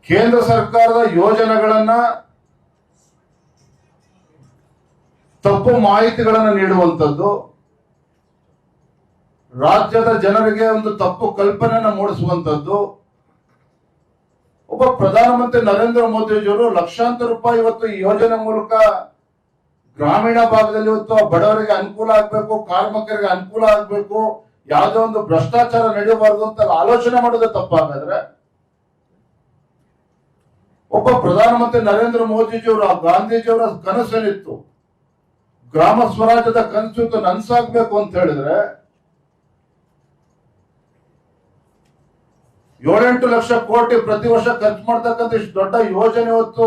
ಕೇಂದ್ರ ಸರ್ಕಾರದ ಯೋಜನೆಗಳನ್ನ ತಪ್ಪು ಮಾಹಿತಿಗಳನ್ನು ನೀಡುವಂಥದ್ದು, ರಾಜ್ಯದ ಜನರಿಗೆ ಒಂದು ತಪ್ಪು ಕಲ್ಪನೆಯನ್ನು ಮೂಡಿಸುವಂಥದ್ದು. ಒಬ್ಬ ಪ್ರಧಾನಮಂತ್ರಿ ನರೇಂದ್ರ ಮೋದಿಜಿಯವರು ಲಕ್ಷಾಂತರ ರೂಪಾಯಿ ಇವತ್ತು ಈ ಯೋಜನೆ ಮೂಲಕ ಗ್ರಾಮೀಣ ಭಾಗದಲ್ಲಿ ಇವತ್ತು ಬಡವರಿಗೆ ಅನುಕೂಲ ಆಗ್ಬೇಕು, ಕಾರ್ಮಿಕರಿಗೆ ಅನುಕೂಲ ಆಗ್ಬೇಕು, ಯಾವುದೇ ಒಂದು ಭ್ರಷ್ಟಾಚಾರ ನಡೆಯಬಾರದು ಅಂತ ಆಲೋಚನೆ ಮಾಡೋದೇ ತಪ್ಪಾಗಾದ್ರೆ, ಒಬ್ಬ ಪ್ರಧಾನಮಂತ್ರಿ ನರೇಂದ್ರ ಮೋದಿಜಿಯವರು ಗಾಂಧೀಜಿಯವರ ಕನಸೇನಿತ್ತು, ಗ್ರಾಮ ಸ್ವರಾಜ್ಯದ ಕನಸು ನನ್ಸಾಗ್ಬೇಕು ಅಂತ ಹೇಳಿದ್ರೆ 7-8 ಲಕ್ಷ ಕೋಟಿ ಪ್ರತಿ ವರ್ಷ ಖರ್ಚು ಮಾಡ್ತಕ್ಕಂಥ ಇಷ್ಟು ದೊಡ್ಡ ಯೋಜನೆ ಇವತ್ತು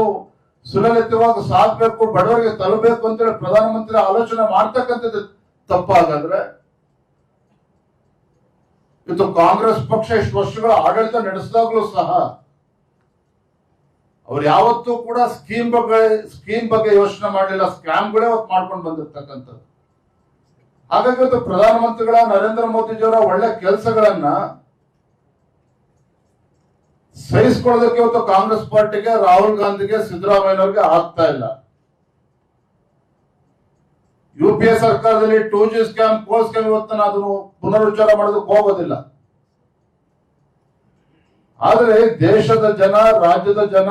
ಸುಲಲಿತವಾಗಿ ಸಾಗಬೇಕು, ಬಡವರಿಗೆ ತಲುಪಬೇಕು ಅಂತೇಳಿ ಪ್ರಧಾನಮಂತ್ರಿ ಆಲೋಚನೆ ಮಾಡ್ತಕ್ಕಂಥದ್ದು ತಪ್ಪಾಗಾದ್ರೆ, ಇವತ್ತು ಕಾಂಗ್ರೆಸ್ ಪಕ್ಷ ಇಷ್ಟು ವರ್ಷಗಳ ಆಡಳಿತ ನಡೆಸಿದಾಗ್ಲೂ ಸಹ ಅವ್ರು ಯಾವತ್ತೂ ಕೂಡ ಸ್ಕೀಮ್ ಬಗ್ಗೆ ಯೋಚನೆ ಮಾಡಲಿಲ್ಲ, ಸ್ಕ್ಯಾಮ್ಗಳೇ ಅವತ್ತು ಮಾಡ್ಕೊಂಡು ಬಂದಿರ್ತಕ್ಕಂಥದ್ದು. ಹಾಗಾಗಿ ಇವತ್ತು ಪ್ರಧಾನಮಂತ್ರಿಗಳ ನರೇಂದ್ರ ಮೋದಿಜಿಯವರ ಒಳ್ಳೆ ಕೆಲಸಗಳನ್ನ ಸಹಿಸಿಕೊಳ್ಳೋದಕ್ಕೆ ಇವತ್ತು ಕಾಂಗ್ರೆಸ್ ಪಾರ್ಟಿಗೆ, ರಾಹುಲ್ ಗಾಂಧಿಗೆ, ಸಿದ್ದರಾಮಯ್ಯನವ್ರಿಗೆ ಆಗ್ತಾ ಇಲ್ಲ. UPA ಸರ್ಕಾರದಲ್ಲಿ 2G ಸ್ಕ್ಯಾಮ್, 4 ಸ್ಕ್ಯಾಮ್ ಇವತ್ತು ನಾನು ಅದನ್ನು ಪುನರುಚ್ಚಾರ ಮಾಡೋದಕ್ಕೆ ಹೋಗೋದಿಲ್ಲ. ಆದರೆ ದೇಶದ ಜನ, ರಾಜ್ಯದ ಜನ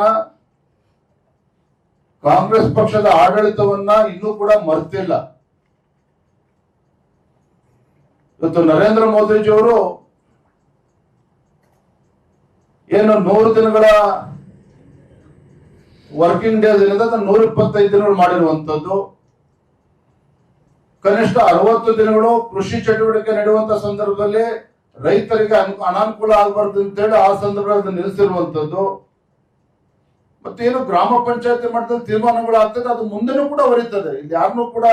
ಕಾಂಗ್ರೆಸ್ ಪಕ್ಷದ ಆಡಳಿತವನ್ನ ಇನ್ನೂ ಕೂಡ ಮರ್ತಿಲ್ಲ. ಇವತ್ತು ನರೇಂದ್ರ ಮೋದಿಜಿಯವರು ಏನು 100 ದಿನಗಳ ವರ್ಕಿಂಗ್ ಡೇಸ್ ಏನಿದೆ 125 ದಿನಗಳು ಮಾಡಿರುವಂತದ್ದು, ಕನಿಷ್ಠ 60 ದಿನಗಳು ಕೃಷಿ ಚಟುವಟಿಕೆ ನಡೆಯುವಂತ ಸಂದರ್ಭದಲ್ಲಿ ರೈತರಿಗೆ ಅನಾನುಕೂಲ ಆಗಬಾರ್ದು ಅಂತೇಳಿ ಆ ಸಂದರ್ಭದಲ್ಲಿ ನಿಲ್ಲಿಸಿರುವಂತದ್ದು. ಮತ್ತೇನು ಗ್ರಾಮ ಪಂಚಾಯತಿ ಮಟ್ಟದಲ್ಲಿ ತೀರ್ಮಾನಗಳು ಆಗ್ತದೆ, ಅದು ಮುಂದೆನೂ ಕೂಡ ಹೊರೀತದೆ. ಇಲ್ಲಿ ಯಾರನ್ನೂ ಕೂಡ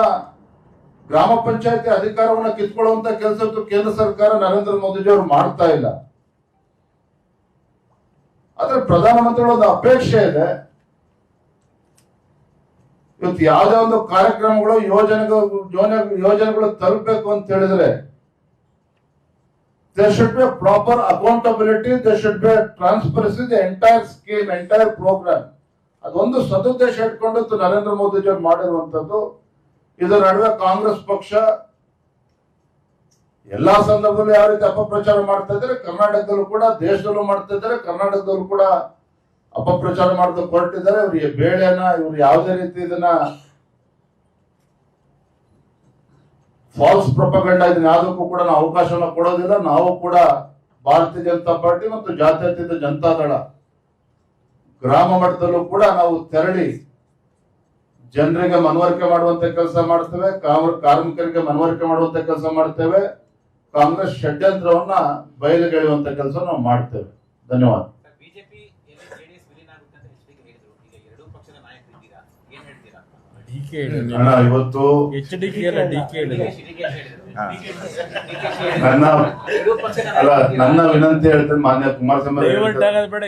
ಗ್ರಾಮ ಪಂಚಾಯತಿ ಅಧಿಕಾರವನ್ನ ಕಿತ್ಕೊಳ್ಳುವಂತ ಕೆಲಸ ಕೇಂದ್ರ ಸರ್ಕಾರ ನರೇಂದ್ರ ಮೋದಿಜಿ ಅವರು ಮಾಡ್ತಾ ಇಲ್ಲ. ಆದ್ರೆ ಪ್ರಧಾನಮಂತ್ರಿಗಳ ಒಂದು ಅಪೇಕ್ಷೆ ಇದೆ, ಇವತ್ತು ಯಾವುದೇ ಒಂದು ಕಾರ್ಯಕ್ರಮಗಳು ಯೋಜನೆಗಳು ತಲುಪಬೇಕು ಅಂತ ಹೇಳಿದ್ರೆ there should be a proper accountability, there should be a transparency, the entire scheme, entire program. ಅದೊಂದು ಸದುದ್ದೇಶ ಇಟ್ಕೊಂಡು ನರೇಂದ್ರ ಮೋದಿಜಿ ಅವರು ಮಾಡಿರುವಂತದ್ದು. ಇದರ ನಡುವೆ ಕಾಂಗ್ರೆಸ್ ಪಕ್ಷ ಎಲ್ಲಾ ಸಂದರ್ಭದಲ್ಲೂ ಯಾವ ರೀತಿ ಅಪಪ್ರಚಾರ ಮಾಡ್ತಾ ಇದ್ದಾರೆ, ಕರ್ನಾಟಕದಲ್ಲೂ ಕೂಡ, ದೇಶದಲ್ಲೂ ಮಾಡ್ತಾ ಇದ್ದಾರೆ, ಕರ್ನಾಟಕದಲ್ಲೂ ಕೂಡ ಅಪಪ್ರಚಾರ ಮಾಡೋದಕ್ಕೆ ಹೊರಟಿದ್ದಾರೆ. ಇವರಿಗೆ ಬೇಳೆನ ಇವ್ರು ಯಾವುದೇ ರೀತಿ ಇದನ್ನ ಫಾಲ್ಸ್ ಪ್ರೊಪಗಂಡ ಇದನ್ನ ಯಾವುದಕ್ಕೂ ಕೂಡ ನಾವು ಅವಕಾಶವನ್ನು ಕೊಡೋದಿಲ್ಲ. ನಾವು ಕೂಡ ಭಾರತೀಯ ಜನತಾ ಪಾರ್ಟಿ ಮತ್ತು ಜಾತ್ಯತೀತ ಜನತಾದಳ ಗ್ರಾಮ ಮಟ್ಟದಲ್ಲೂ ಕೂಡ ನಾವು ತೆರಳಿ ಜನರಿಗೆ ಮನವರಿಕೆ ಮಾಡುವಂತ ಕೆಲಸ ಮಾಡ್ತೇವೆ, ಕಾರ್ಮಿಕರಿಗೆ ಮನವರಿಕೆ ಮಾಡುವಂತ ಕೆಲಸ ಮಾಡ್ತೇವೆ, ಕಾಂಗ್ರೆಸ್ ಷಡ್ಯಂತ್ರವನ್ನ ಬಯಲುಗೆಳೆಯುವಂತ ಕೆಲಸ ನಾವು ಮಾಡ್ತೇವೆ. ಧನ್ಯವಾದ. ಇವತ್ತು ನನ್ನ ವಿನಂತಿ ಹೇಳ್ತೇನೆ ಮಾನ್ಯ ಕುಮಾರಸ್ವಾಮಿ,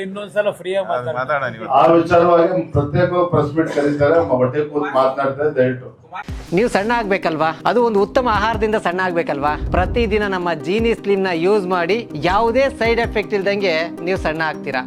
ಇನ್ನೊಂದ್ಸಲ ಫ್ರೀ ಆ ವಿಚಾರವಾಗಿ ಪ್ರತ್ಯೇಕ ಪ್ರೆಸ್ ಮೀಟ್ ಕರೀತಾರೆ, ಒಟ್ಟೆ ಕೂತ್ ಮಾತನಾಡ್ತಾರೆ. ದಯವಿಟ್ಟು ನೀವು ಸಣ್ಣ ಆಗ್ಬೇಕಲ್ವಾ, ಅದು ಒಂದು ಉತ್ತಮ ಆಹಾರದಿಂದ ಸಣ್ಣ ಆಗ್ಬೇಕಲ್ವಾ. ಪ್ರತಿದಿನ ನಮ್ಮ ಜೀನಿ ಸ್ಲಿಮ್ ನ ಯೂಸ್ ಮಾಡಿ ಯಾವುದೇ ಸೈಡ್ ಎಫೆಕ್ಟ್ ಇಲ್ದಂಗೆ ನೀವು ಸಣ್ಣ ಆಗ್ತೀರಾ.